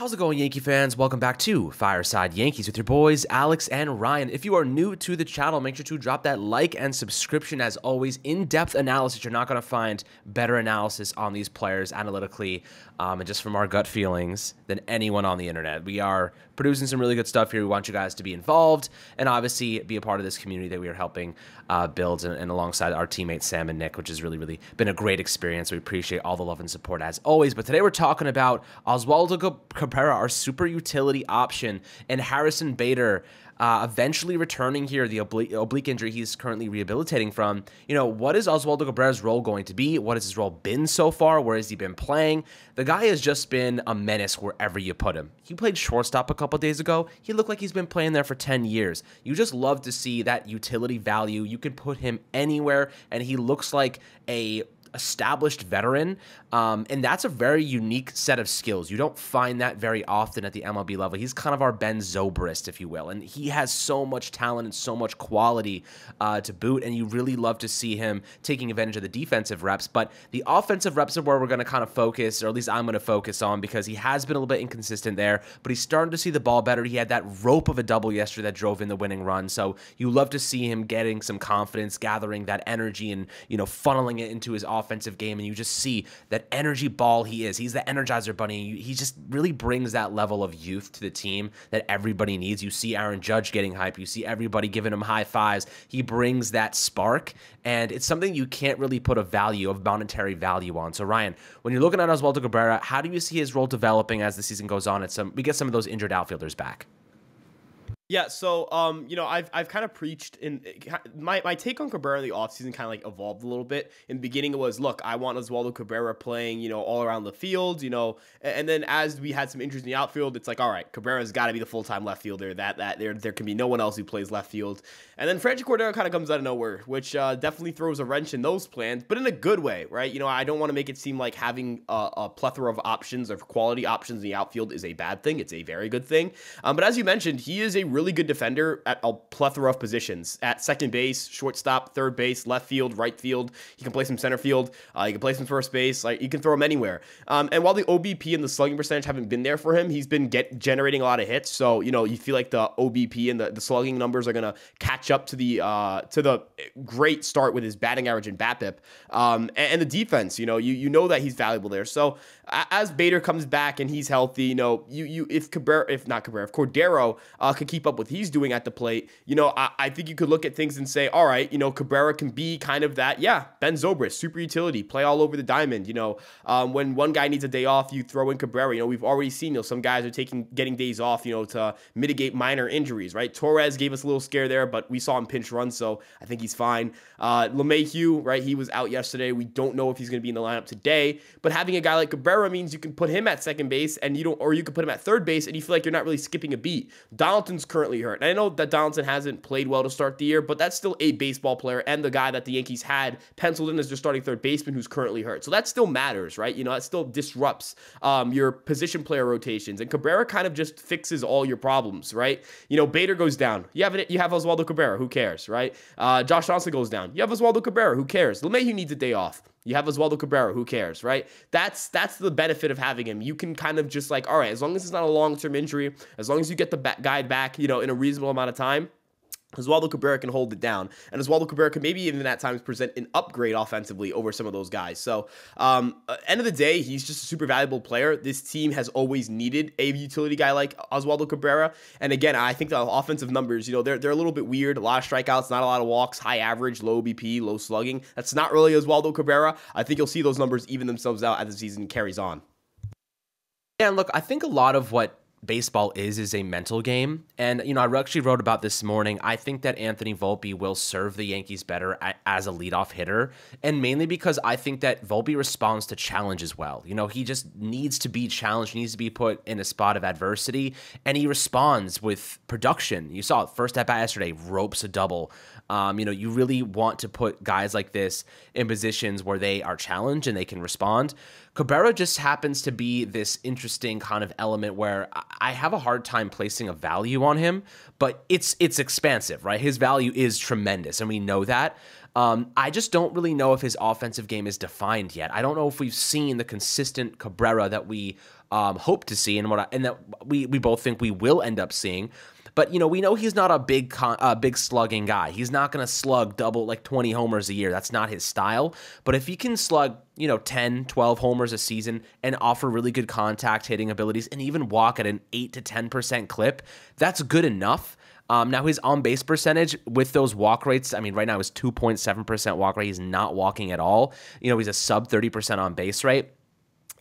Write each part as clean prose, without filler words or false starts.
How's it going, Yankee fans? Welcome back to Fireside Yankees with your boys, Alex and Ryan. If you are new to the channel, make sure to drop that like and subscription. As always, in-depth analysis. You're not going to find better analysis on these players analytically and just from our gut feelings than anyone on the internet. We are producing some really good stuff here. We want you guys to be involved and obviously be a part of this community that we are helping build and alongside our teammates Sam and Nick, which has really been a great experience. We appreciate all the love and support as always. But today we're talking about Oswaldo Cabrera, our super utility option, and Harrison Bader eventually returning here, the oblique injury he's currently rehabilitating from. You know, what is Oswaldo Cabrera's role going to be? What has his role been so far? Where has he been playing? The guy has just been a menace wherever you put him. He played shortstop a couple days ago. He looked like he's been playing there for 10 years. You just love to see that utility value. You could put him anywhere, and he looks like a established veteran, and that's a very unique set of skills. You don't find that very often at the MLB level. He's kind of our Ben Zobrist, if you will, and he has so much talent and so much quality to boot, and you really love to see him taking advantage of the defensive reps. But the offensive reps are where we're going to kind of focus, or at least I'm going to focus on, because he has been a little bit inconsistent there, but he's starting to see the ball better. He had that rope of a double yesterday that drove in the winning run, so you love to see him getting some confidence, gathering that energy, and, you know, funneling it into his offensive game, and you just see that energy ball he is. He's the Energizer Bunny. He just really brings that level of youth to the team that everybody needs. You see Aaron Judge getting hype. You see everybody giving him high fives. He brings that spark, and it's something you can't really put a value of monetary value on. So Ryan, when you're looking at Oswaldo Cabrera, how do you see his role developing as the season goes on? We get some of those injured outfielders back. Yeah, so you know, I've kind of preached in my take on Cabrera in the offseason kind of like evolved a little bit. In the beginning, it was, look, I want Oswaldo Cabrera playing, you know, all around the field, you know, and then as we had some injuries in the outfield, it's like, all right, Cabrera's got to be the full-time left fielder. There can be no one else who plays left field. And then Franchy Cordero kind of comes out of nowhere, which definitely throws a wrench in those plans, but in a good way, right? You know, I don't want to make it seem like having a plethora of options or quality options in the outfield is a bad thing. It's a very good thing. But as you mentioned, he is a really good defender at a plethora of positions. At second base, shortstop, third base, left field, right field. He can play some center field. He can play some first base. Like, you can throw him anywhere. And while the OBP and the slugging percentage haven't been there for him, he's been generating a lot of hits. So, you know, you feel like the OBP and the slugging numbers are going to catch up to the great start with his batting average and BABIP. And the defense, you know that he's valuable there. So as Bader comes back and he's healthy, you know, if Cordero could keep up with he's doing at the plate, you know, I think you could look at things and say, all right, you know, Cabrera can be kind of that, yeah, Ben Zobrist, super utility, play all over the diamond. You know, when one guy needs a day off, you throw in Cabrera. You know, we've already seen, you know, some guys are getting days off, you know, to mitigate minor injuries, right? Torres gave us a little scare there, but we saw him pinch run, so I think he's fine. LeMahieu, right, he was out yesterday. We don't know if he's going to be in the lineup today, but having a guy like Cabrera means you can put him at second base and you can put him at third base and you feel like you're not really skipping a beat. Donaldson's currently hurt. And I know that Donaldson hasn't played well to start the year, but that's still a baseball player and the guy that the Yankees had penciled in as their starting third baseman who's currently hurt. So that still matters, right? You know, that still disrupts your position player rotations. And Cabrera kind of just fixes all your problems, right? You know, Bader goes down. You have Oswaldo Cabrera. Who cares, right? Josh Johnson goes down. You have Oswaldo Cabrera. Who cares? LeMahieu needs a day off. You have Oswaldo Cabrera. Who cares, right? That's the benefit of having him. You can kind of just like, all right, as long as it's not a long-term injury, as long as you get the guy back, you know, in a reasonable amount of time, Oswaldo Cabrera can hold it down, and Oswaldo Cabrera can maybe even at times present an upgrade offensively over some of those guys. So, end of the day, he's just a super valuable player. This team has always needed a utility guy like Oswaldo Cabrera, and again, I think the offensive numbers, you know, they're a little bit weird. A lot of strikeouts, not a lot of walks, high average, low BP, low slugging. That's not really Oswaldo Cabrera. I think you'll see those numbers even themselves out as the season carries on. Yeah, and look, I think a lot of what baseball is a mental game. And, you know, I actually wrote about this morning. I think that Anthony Volpe will serve the Yankees better as a leadoff hitter. And mainly because I think that Volpe responds to challenge as well. You know, he just needs to be challenged, needs to be put in a spot of adversity. And he responds with production. You saw it first at bat yesterday, ropes a double. You know, you really want to put guys like this in positions where they are challenged and they can respond. Cabrera just happens to be this interesting kind of element where I have a hard time placing a value on him, but it's expansive, right? His value is tremendous, and we know that. I just don't really know if his offensive game is defined yet. I don't know if we've seen the consistent Cabrera that we hope to see, and that we both think we will end up seeing. But, we know he's not a big slugging guy. He's not going to slug double, like 20 homers a year. That's not his style. But if he can slug, 10, 12 homers a season and offer really good contact hitting abilities and even walk at an 8 to 10% clip, that's good enough. Now, his on-base percentage with those walk rates, right now is 2.7% walk rate. He's not walking at all. He's a sub 30% on-base rate.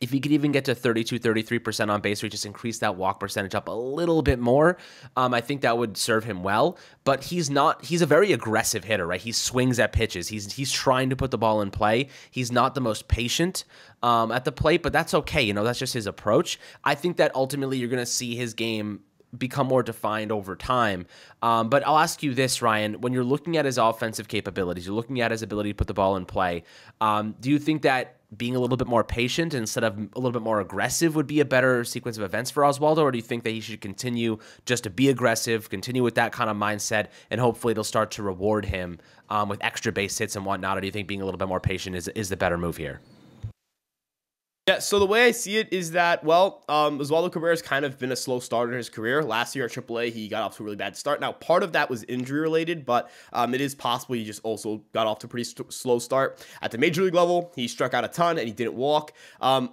If he could even get to 32, 33% on base rate, just increase that walk percentage up a little bit more, I think that would serve him well. But he's a very aggressive hitter, right? He swings at pitches. He's trying to put the ball in play. He's not the most patient at the plate, but that's okay. That's just his approach. I think that ultimately you're going to see his game become more defined over time. But I'll ask you this, Ryan, when you're looking at his offensive capabilities, you're looking at his ability to put the ball in play, do you think that being a little bit more patient instead of a little bit more aggressive would be a better sequence of events for Oswaldo, or do you think that he should continue just to be aggressive, continue with that kind of mindset, and hopefully it'll start to reward him with extra base hits and whatnot, or do you think being a little bit more patient is the better move here? Yeah, so the way I see it is that, Oswaldo Cabrera's kind of been a slow starter in his career. Last year at AAA, he got off to a really bad start. Now, part of that was injury-related, but it is possible he just also got off to a pretty slow start. At the major league level, he struck out a ton and he didn't walk.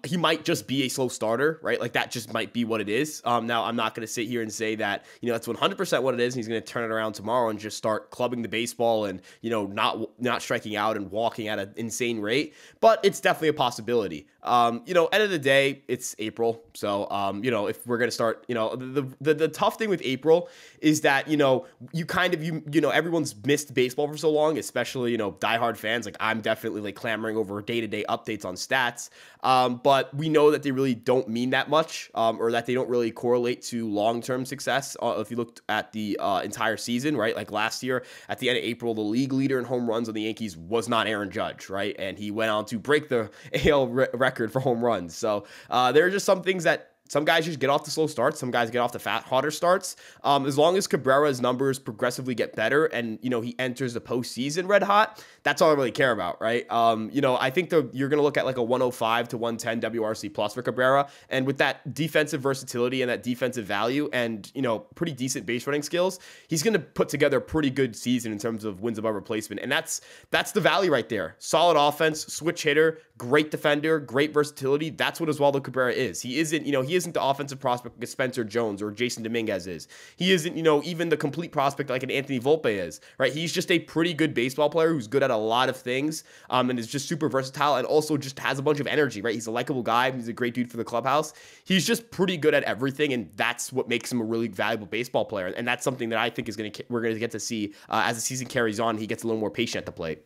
He might just be a slow starter, right? Like, that just might be what it is. Now, I'm not going to sit here and say that, that's 100% what it is, and he's going to turn it around tomorrow and just start clubbing the baseball and, not striking out and walking at an insane rate, but it's definitely a possibility. End of the day, it's April. So, if we're going to start, the tough thing with April is that, everyone's missed baseball for so long, especially, diehard fans. Like, I'm definitely like clamoring over day-to-day updates on stats. But we know that they really don't mean that much, or that they don't really correlate to long-term success. If you looked at the entire season, right? Like last year at the end of April, the league leader in home runs on the Yankees was not Aaron Judge, right? And he went on to break the AL record for home runs. So there are just some things that some guys just get off the slow starts. Some guys get off the hotter starts. As long as Cabrera's numbers progressively get better and, he enters the postseason red hot, that's all I really care about, right? I think you're going to look at like a 105 to 110 WRC plus for Cabrera. And with that defensive versatility and that defensive value and, pretty decent base running skills, he's going to put together a pretty good season in terms of wins above replacement. And that's the value right there. Solid offense, switch hitter, great defender, great versatility. That's what Oswaldo Cabrera is. He isn't, he isn't the offensive prospect like Spencer Jones or Jason Dominguez is. He isn't, even the complete prospect like an Anthony Volpe is, right? He's just a pretty good baseball player who's good at a lot of things, and is just super versatile and also just has a bunch of energy, right? He's a likable guy. He's a great dude for the clubhouse. He's just pretty good at everything, and that's what makes him a really valuable baseball player. And that's something that I think we're going to get to see as the season carries on. He gets a little more patient at the plate.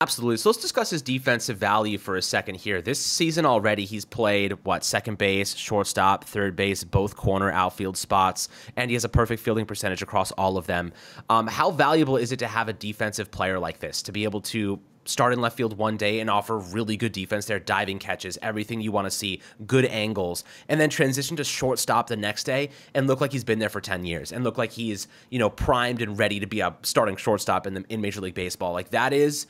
Absolutely. So let's discuss his defensive value for a second here. This season already, he's played, second base, shortstop, third base, both corner outfield spots, and he has a perfect fielding percentage across all of them. How valuable is it to have a defensive player like this, to be able to start in left field one day and offer really good defense there, diving catches, everything you want to see, good angles, and then transition to shortstop the next day and look like he's been there for 10 years and look like he's, primed and ready to be a starting shortstop in Major League Baseball? Like, that is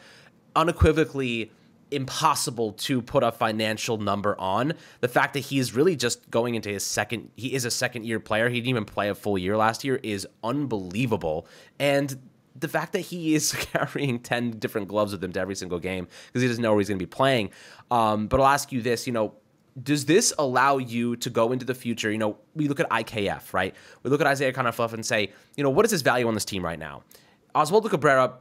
unequivocally impossible to put a financial number on. The fact that he's really just going into he is a second-year player. He didn't even play a full year last year is unbelievable. And the fact that he is carrying 10 different gloves with him to every single game because he doesn't know where he's going to be playing. But I'll ask you this, does this allow you to go into the future? We look at IKF, right? We look at Isaiah Kiner-Falefa and say, what is his value on this team right now? Oswaldo Cabrera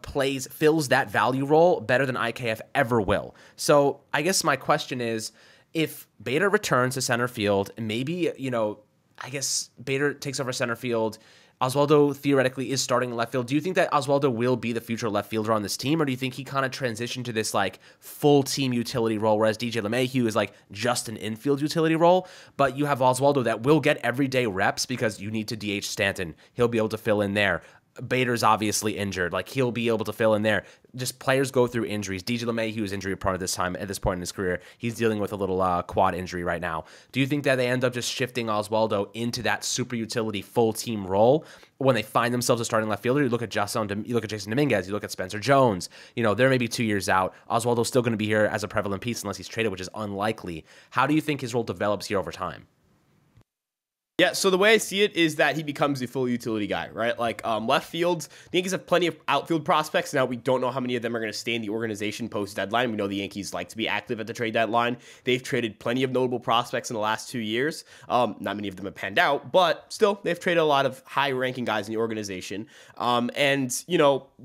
fills that value role better than IKF ever will. So I guess my question is, if Bader returns to center field, and maybe, I guess Bader takes over center field, Oswaldo theoretically is starting in left field. Do you think that Oswaldo will be the future left fielder on this team, or do you think he kind of transitioned to this full team utility role, whereas DJ LeMahieu is just an infield utility role, but you have Oswaldo that will get everyday reps because you need to DH Stanton. He'll be able to fill in there. Bader's obviously injured. Like, he'll be able to fill in there. Just players go through injuries. DJ LeMahieu is injury prone at this point in his career. He's dealing with a little quad injury right now. Do you think that they end up just shifting Oswaldo into that super utility full team role when they find themselves a starting left fielder? You look at Jason Dominguez, you look at Spencer Jones. They're maybe 2 years out. Oswaldo's still going to be here as a prevalent piece unless he's traded, which is unlikely. How do you think his role develops here over time? Yeah, so the way I see it is that he becomes a full utility guy, right? Like, left fields, the Yankees have plenty of outfield prospects. Now, we don't know how many of them are going to stay in the organization post-deadline. We know the Yankees like to be active at the trade deadline. They've traded plenty of notable prospects in the last 2 years. Not many of them have panned out, but still, they've traded a lot of high-ranking guys in the organization. And,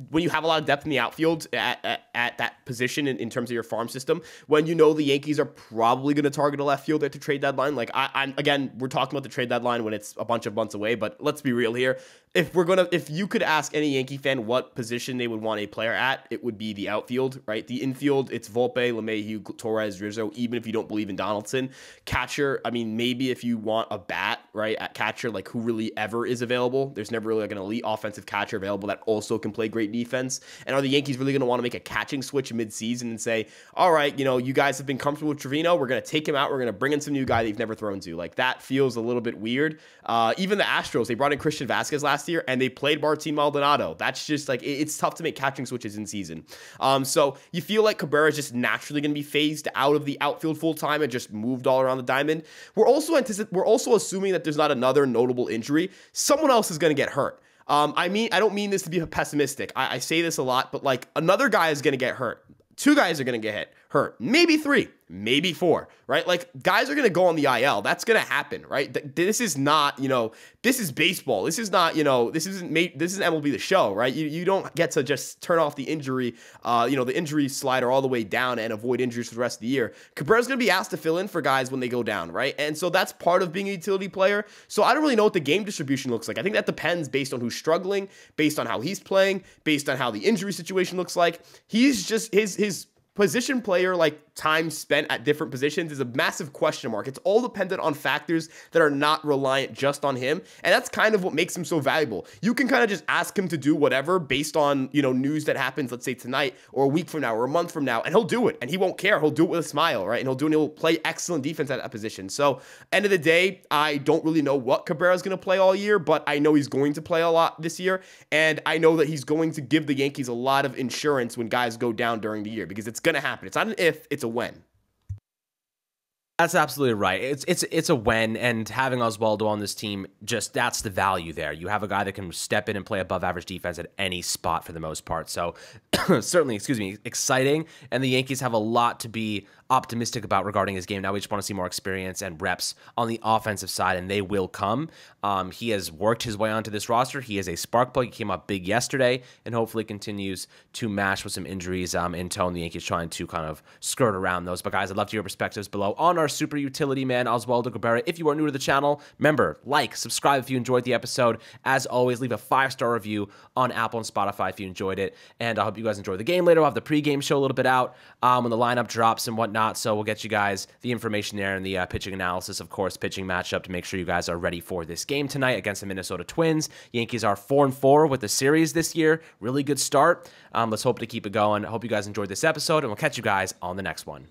when you have a lot of depth in the outfield at that position in terms of your farm system, when the Yankees are probably going to target a left fielder at the trade deadline, like, again, we're talking about the trade deadline when it's a bunch of months away, but let's be real here. If you could ask any Yankee fan what position they would want a player at, it would be the outfield, right? The infield, it's Volpe, LeMahieu, Torres, Rizzo, even if you don't believe in Donaldson. Catcher, I mean, maybe if you want a bat, right, at catcher, like, who really ever is available. There's never really like an elite offensive catcher available that also can play great defense. And are the Yankees really going to want to make a catching switch mid-season and say, all right, you guys have been comfortable with Trevino, we're going to take him out, we're going to bring in some new guy that you've never thrown to. Like, that feels a little bit weird. Even the Astros, they brought in Christian Vasquez last year, and they played Martin Maldonado. That's just, like, it's tough to make catching switches in season. So you feel like Cabrera is just naturally going to be phased out of the outfield full-time and just moved all around the diamond. We're also assuming that there's not another notable injury. Someone else is going to get hurt. I don't mean this to be pessimistic. I say this a lot, but, like, another guy is going to get hurt. 2 guys are going to get hurt. Maybe 3, maybe 4, right? Like, guys are going to go on the IL. That's going to happen, right? This is not, this is baseball. This is not, this isn't MLB The Show, right? You don't get to just turn off the injury, the injury slider all the way down and avoid injuries for the rest of the year. Cabrera's going to be asked to fill in for guys when they go down, right? And so that's part of being a utility player. So I don't really know what the game distribution looks like. I think that depends based on who's struggling, based on how he's playing, based on how the injury situation looks like. He's just, his position player, like, time spent at different positions is a massive question mark. It's all dependent on factors that are not reliant just on him, and that's kind of what makes him so valuable. You can kind of just ask him to do whatever based on, news that happens, let's say tonight or a week from now or a month from now, and he'll do it, and he won't care. He'll do it with a smile, right? And he'll play excellent defense at that position. So, end of the day, I don't really know what Cabrera's going to play all year, but I know he's going to play a lot this year, and I know that he's going to give the Yankees a lot of insurance when guys go down during the year, because it's going to happen. It's not an if, it's a when. That's absolutely right. It's a when, and having Oswaldo on this team, just that's the value there. You have a guy that can step in and play above average defense at any spot for the most part. So certainly, exciting. And the Yankees have a lot to be optimistic about regarding his game. Now we just want to see more experience and reps on the offensive side, and they will come. He has worked his way onto this roster. He is a spark plug. He came up big yesterday and hopefully continues to mash with some injuries in tow. The Yankees trying to kind of skirt around those. But guys, I'd love to hear your perspectives below on our super utility man, Oswaldo Cabrera. If you are new to the channel, remember, subscribe if you enjoyed the episode. As always, leave a 5-star review on Apple and Spotify if you enjoyed it. And I hope you guys enjoy the game later. We'll have the pregame show a little bit out when the lineup drops and whatnot. So we'll get you guys the information there and the pitching analysis, of course, pitching matchup to make sure you guys are ready for this game tonight against the Minnesota Twins. Yankees are 4-4 with the series this year. Really good start. Let's hope to keep it going. I hope you guys enjoyed this episode, and we'll catch you guys on the next one.